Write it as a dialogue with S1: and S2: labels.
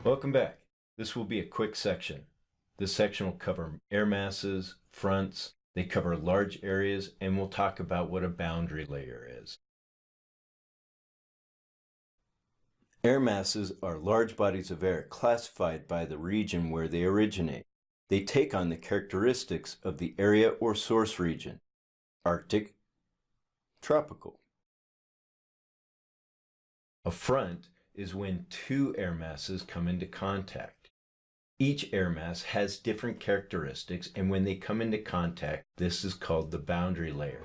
S1: Welcome back. This will be a quick section. This section will cover air masses, fronts, they cover large areas, and we'll talk about what a boundary layer is. Air masses are large bodies of air classified by the region where they originate. They take on the characteristics of the area or source region: Arctic, tropical. A front is when two air masses come into contact. Each air mass has different characteristics, and when they come into contact, this is called the boundary layer.